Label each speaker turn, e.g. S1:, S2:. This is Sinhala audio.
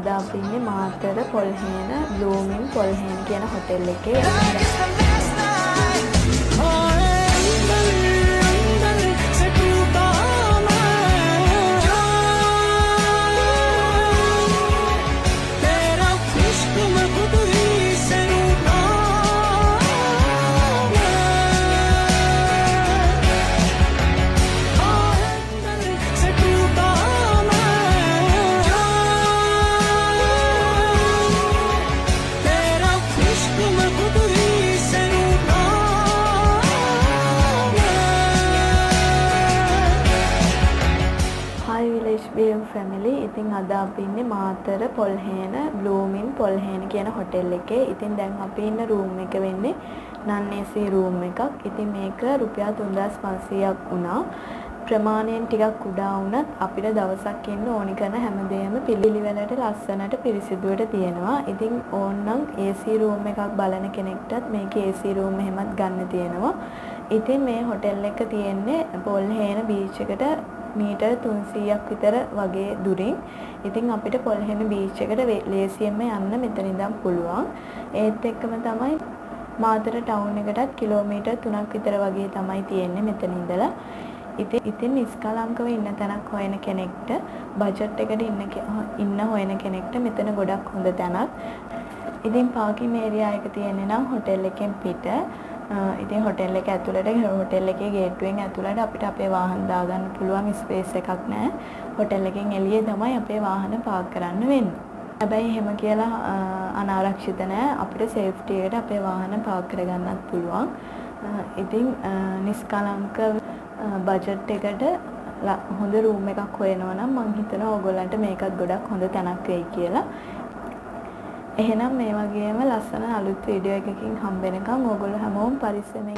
S1: අද අපි ඉන්නේ මාතර පොල්හේන බ්ලූමින් පොල්හේන කියන හොටෙල් එකේ. BM family ඉතින් අද අපි ඉන්නේ මාතර පොල්හේන බ්ලූමින් පොල්හේන කියන හොටෙල් එකේ. ඉතින් දැන් අපි ඉන්න රූම් එක වෙන්නේ non AC රූම් එකක්. ඉතින් මේක රුපියල් 3500ක් වුණා. ප්‍රමාණයෙන් ටිකක් කුඩා වුණත් අපිට දවසක් ඉන්න ඕනි කරන හැමදේම පිළිවෙලට ලස්සනට පිරිසිදුවට තියෙනවා. ඉතින් ඕනනම් AC රූම් එකක් බලන කෙනෙක්ටත් මේකේ AC රූම් එහෙමත් ගන්න තියෙනවා. ඉතින් මේ හොටෙල් එක තියෙන්නේ පොල්හේන බීච් එකට මීටර් 300ක් විතර වගේ දුරින්. ඉතින් අපිට පොල්හේන බීච් එකට ලේසියෙන්ම යන්න මෙතන ඉඳන් පුළුවන්. ඒත් එක්කම තමයි මාතර ටවුන් එකටත් කිලෝමීටර් 3ක් විතර වගේ තමයි තියෙන්නේ මෙතන ඉඳලා. ඉතින් නිස්කලංකව ඉන්න තැනක් හොයන කෙනෙක්ට බජට් එකට ඉන්න හොයන කෙනෙක්ට මෙතන ගොඩක් හොඳ තැනක්. ඉතින් පාකින් ඒරියා එක තියෙන්නේ නම් හොටෙල් එකෙන් පිට. ඉතින් හොටෙල් එක ඇතුළට හොටෙල් එකේ ගේට්ටුවෙන් ඇතුළට අපිට අපේ වාහන දාගන්න පුළුවන් ස්පේස් එකක් නැහැ. හොටෙල් එකෙන් එළියේ තමයි අපේ වාහන පාක් කරන්න වෙන්නේ. හැබැයි එහෙම කියලා අනාරක්ෂිත නැහැ. අපිට සේෆ්ටි එකට අපේ වාහන පාක් කරගන්නත් පුළුවන්. ඉතින් නිස්කලංක බජට් එකට හොඳ රූම් එකක් හොයනවා නම් මං හිතනවා ඕගොල්ලන්ට මේකත් ගොඩක් හොඳ තැනක් වෙයි කියලා. එහෙනම් මේ වගේම ලස්සන අලුත් වීඩියෝ එකකින් හම්බ වෙනකම් ඕගොල්ලෝ හැමෝම පරිස්සමෙන්